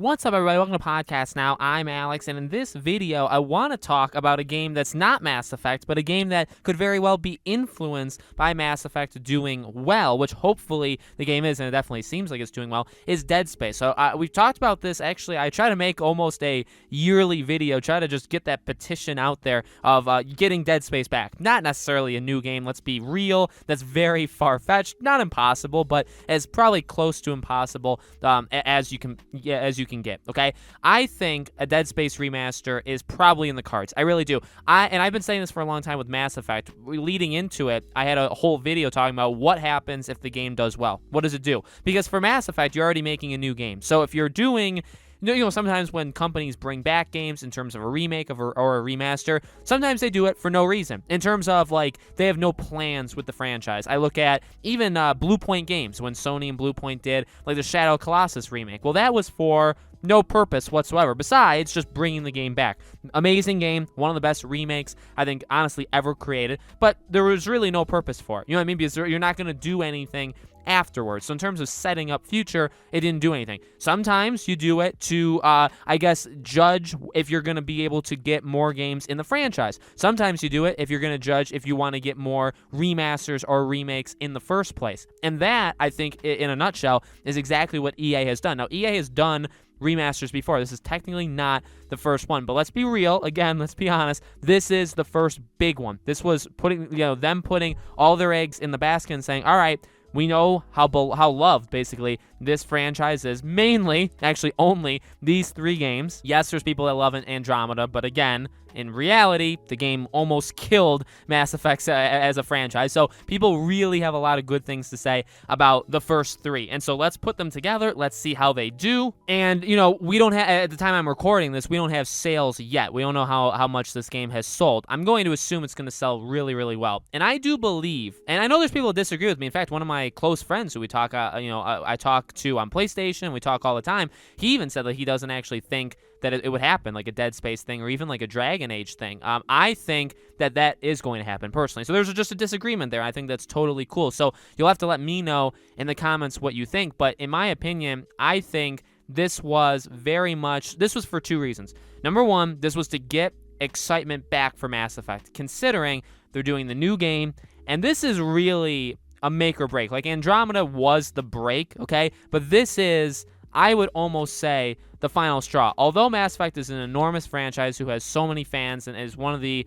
What's up, everybody? Welcome to Podcast Now. I'm Alex, and in this video, I want to talk about a game that's not Mass Effect, but a game that could very well be influenced by Mass Effect doing well, which hopefully the game is, and it definitely seems like it's doing well, is Dead Space. So we've talked about this. Actually, I try to make almost a yearly video, try to just get that petition out there of getting Dead Space back. Not necessarily a new game, let's be real. That's very far-fetched. Not impossible, but as probably close to impossible as you can get, okay? I think a Dead Space remaster is probably in the cards. I really do. I've been saying this for a long time with Mass Effect. Leading into it, I had a whole video talking about what happens if the game does well. What does it do? Because for Mass Effect, you're already making a new game. So if you're doing... sometimes when companies bring back games in terms of a remake or a remaster, sometimes they do it for no reason. In terms of, like, they have no plans with the franchise. I look at even Blue Point Games, when Sony and Blue Point did, like, the Shadow Colossus remake. Well, that was for no purpose whatsoever, besides just bringing the game back. Amazing game, one of the best remakes, I think, honestly, ever created, but there was really no purpose for it. You know what I mean? Because you're not going to do anything afterwards. So in terms of setting up future, it didn't do anything. Sometimes you do it to, I guess, judge if you're going to be able to get more games in the franchise. Sometimes you do it if you're going to judge if you want to get more remasters or remakes in the first place. And that, I think, in a nutshell, is exactly what EA has done. Now, EA has done remasters before. This is technically not the first one, but let's be real. Again, let's be honest. This is the first big one. This was putting, them putting all their eggs in the basket and saying, all right, we know how loved, basically, this franchise is. Mainly, actually only, these three games. Yes, there's people that love Andromeda, but again, in reality, the game almost killed Mass Effect as a franchise. So people really have a lot of good things to say about the first three. And so let's put them together. Let's see how they do. And, we don't have, at the time I'm recording this, we don't have sales yet. We don't know how much this game has sold. I'm going to assume it's going to sell really, really well. And I do believe, and I know there's people that disagree with me. In fact, one of my close friends who we talk, I talk to on PlayStation, we talk all the time, he even said that he doesn't actually think that it would happen, like a Dead Space thing or even like a Dragon Age thing. I think that is going to happen personally. So there's just a disagreement there. I think that's totally cool. So you'll have to let me know in the comments what you think. But in my opinion, I think this was for two reasons. Number one, this was to get excitement back for Mass Effect, considering they're doing the new game. And this is really a make or break. Like Andromeda was the break, okay? But this is, I would almost say, the final straw. Although Mass Effect is an enormous franchise who has so many fans and is one of the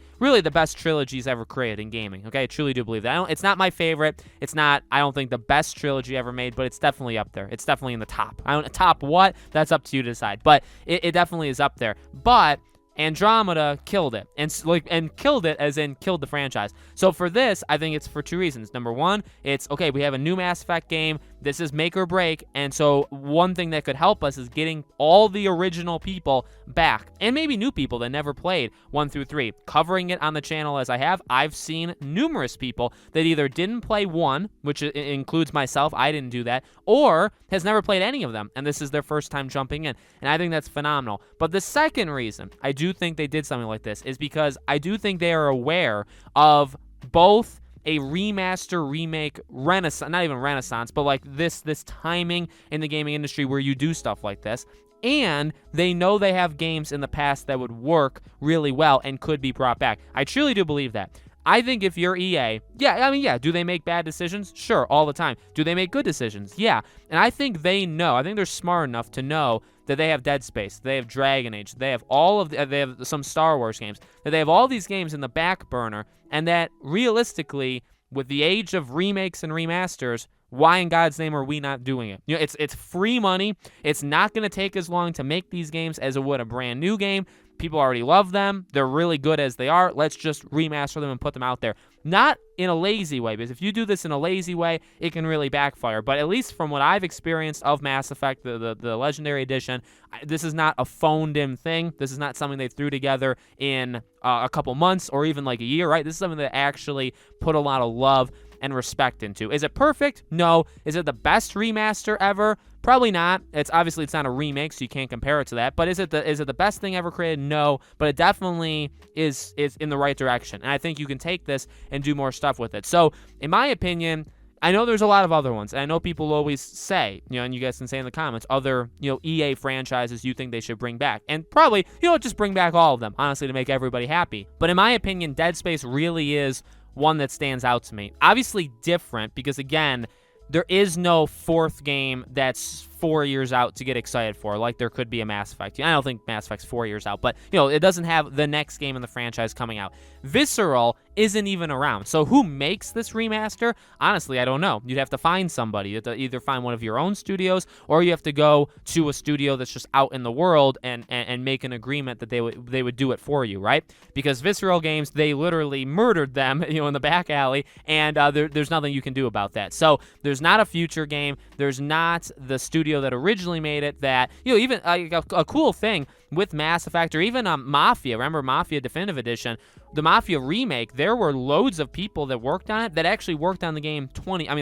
best trilogies ever created in gaming. Okay, I truly do believe that. It's not my favorite. It's not, I don't think, the best trilogy ever made, but it's definitely up there. It's definitely in the top. Top what? That's up to you to decide. But it definitely is up there. But Andromeda killed it, and killed it as in killed the franchise. So for this, I think it's for two reasons. Number one, it's okay, we have a new Mass Effect game. This is make or break, and so one thing that could help us is getting all the original people back, and maybe new people that never played 1 through 3. Covering it on the channel as I have, I've seen numerous people that either didn't play 1, which includes myself, I didn't do that, or has never played any of them, and this is their first time jumping in, and I think that's phenomenal. But the second reason I do think they did something like this is because I do think they are aware of both a remaster remake renaissance, not even renaissance, but like this timing in the gaming industry where you do stuff like this, and they know they have games in the past that would work really well and could be brought back. I truly do believe that. I think if you're EA, do they make bad decisions? Sure, all the time. Do they make good decisions? Yeah. And I think they know. I think they're smart enough to know that they have Dead Space, they have Dragon Age, they have they have some Star Wars games, that they have all these games in the back burner, and that realistically, with the age of remakes and remasters, why in God's name are we not doing it? It's free money. It's not going to take as long to make these games as it would a brand new game. People already love them. They're really good as they are. Let's just remaster them and put them out there. Not in a lazy way, because if you do this in a lazy way, it can really backfire. But at least from what I've experienced of Mass Effect, the Legendary Edition, this is not a phoned-in thing. This is not something they threw together in a couple months or even like a year, right? This is something that actually put a lot of love and respect into. Is it perfect? No. Is it the best remaster ever? Probably not. It's not a remake, so you can't compare it to that. But is it the best thing ever created? No. But it definitely is in the right direction. And I think you can take this and do more stuff with it. So, in my opinion, I know there's a lot of other ones, and I know people always say, and you guys can say in the comments, other, EA franchises you think they should bring back. And probably, just bring back all of them, honestly, to make everybody happy. But in my opinion, Dead Space really is one that stands out to me. Obviously different, because again, there is no fourth game that's 4 years out to get excited for, like there could be a Mass Effect. I don't think Mass Effect's 4 years out, but, it doesn't have the next game in the franchise coming out. Visceral isn't even around. So who makes this remaster? Honestly, I don't know. You'd have to find somebody. You have to either find one of your own studios, or you have to go to a studio that's just out in the world and make an agreement that they would do it for you, right? Because Visceral Games, they literally murdered them, in the back alley, and there's nothing you can do about that. So there's not a future game. There's not the studio that originally made it that, even a cool thing with Mass Effect, or even Mafia. Remember Mafia Definitive Edition? The Mafia remake, there were loads of people that worked on it that actually worked on the game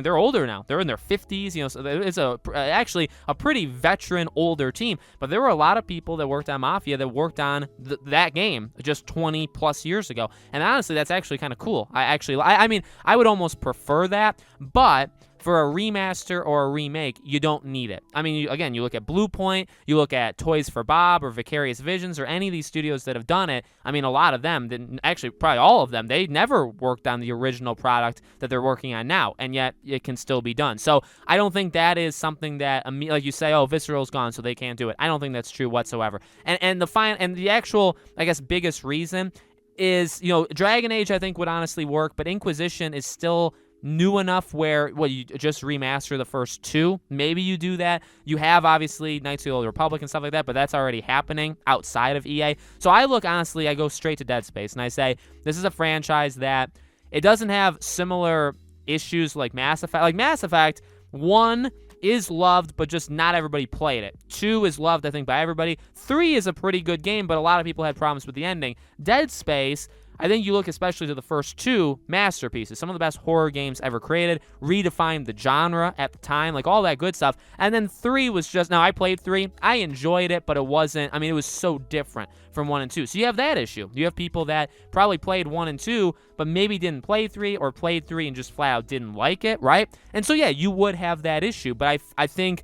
they're older now. They're in their 50s, so it's actually a pretty veteran, older team. But there were a lot of people that worked on Mafia that worked on that game just 20 plus years ago. And honestly, that's actually kind of cool. I would almost prefer that, but for a remaster or a remake, you don't need it. You look at Blue Point, you look at Toys for Bob or Vicarious Visions or any of these studios that have done it. A lot of them, actually probably all of them, they never worked on the original product that they're working on now, and yet it can still be done. So I don't think that is something that, like you say, oh, Visceral's gone, so they can't do it. I don't think that's true whatsoever. And the actual, I guess, biggest reason is, Dragon Age I think would honestly work, but Inquisition is still new enough where, you just remaster the first two. Maybe you do that. You have, obviously, Knights of the Old Republic and stuff like that, but that's already happening outside of EA. So I go straight to Dead Space, and I say, this is a franchise that, it doesn't have similar issues like Mass Effect. Like Mass Effect, 1 is loved, but just not everybody played it. 2 is loved, I think, by everybody. 3 is a pretty good game, but a lot of people had problems with the ending. Dead Space, I think you look especially to the first 2 masterpieces, some of the best horror games ever created, redefined the genre at the time, like all that good stuff. And then 3 was just, now I played 3, I enjoyed it, but it wasn't, it was so different from 1 and 2. So you have that issue. You have people that probably played 1 and 2, but maybe didn't play 3, or played 3 and just flat out didn't like it, right? And so yeah, you would have that issue, but I think,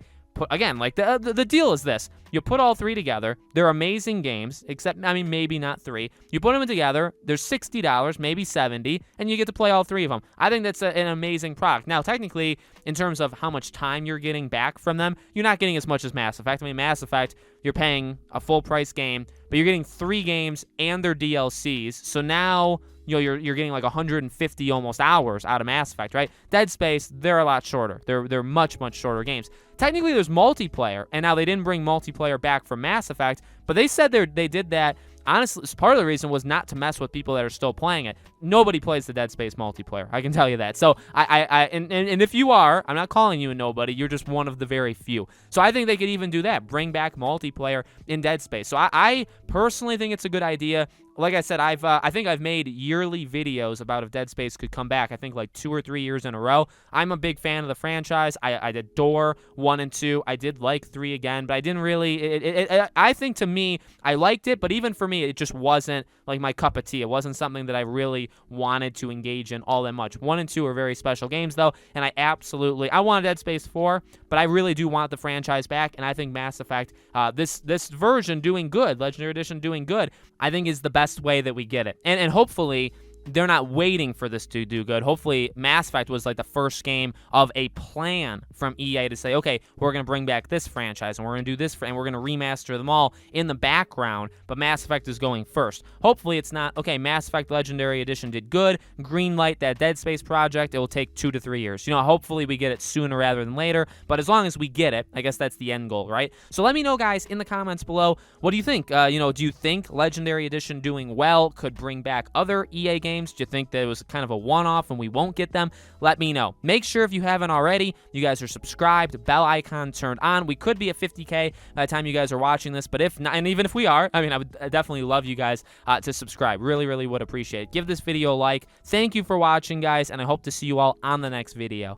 again, like the deal is this. You put all 3 together. They're amazing games, except, maybe not 3. You put them together. They're $60, maybe $70, and you get to play all 3 of them. I think that's an amazing product. Now, technically, in terms of how much time you're getting back from them, you're not getting as much as Mass Effect. Mass Effect, you're paying a full-price game, but you're getting 3 games and their DLCs. So now, you're getting like 150 almost hours out of Mass Effect, right? Dead Space, they're a lot shorter. They're much, much shorter games. Technically, there's multiplayer, and now they didn't bring multiplayer back from Mass Effect, but they said they did that. Honestly, part of the reason was not to mess with people that are still playing it. Nobody plays the Dead Space multiplayer. I can tell you that. So and if you are, I'm not calling you a nobody. You're just one of the very few. So I think they could even do that. Bring back multiplayer in Dead Space. So I personally think it's a good idea. Like I said, I think I've made yearly videos about if Dead Space could come back. I think like 2 or 3 years in a row. I'm a big fan of the franchise. I adore 1 and 2. I did like 3 again, but I didn't really. I think to me, I liked it, but even for me, it just wasn't like my cup of tea. It wasn't something that I really wanted to engage in all that much. 1 and 2 are very special games though, and I want Dead Space 4, but I really do want the franchise back, and I think Mass Effect, this version doing good, Legendary Edition doing good, I think is the best way that we get it. And hopefully they're not waiting for this to do good. Hopefully Mass Effect was like the first game of a plan from EA to say, okay, we're going to bring back this franchise, and we're going to do this, and we're going to remaster them all in the background, but Mass Effect is going first. Hopefully it's not, okay, Mass Effect Legendary Edition did good, greenlight that Dead Space project, it will take 2 to 3 years. Hopefully we get it sooner rather than later, but as long as we get it, I guess that's the end goal, right? So let me know, guys, in the comments below, what do you think? Do you think Legendary Edition doing well could bring back other EA games? Do you think that it was kind of a one-off and we won't get them? Let me know. Make sure if you haven't already, you guys are subscribed, bell icon turned on. We could be at 50K by the time you guys are watching this, but if not, and even if we are, I would definitely love you guys to subscribe. Really, really would appreciate it. Give this video a like. Thank you for watching, guys, and I hope to see you all on the next video.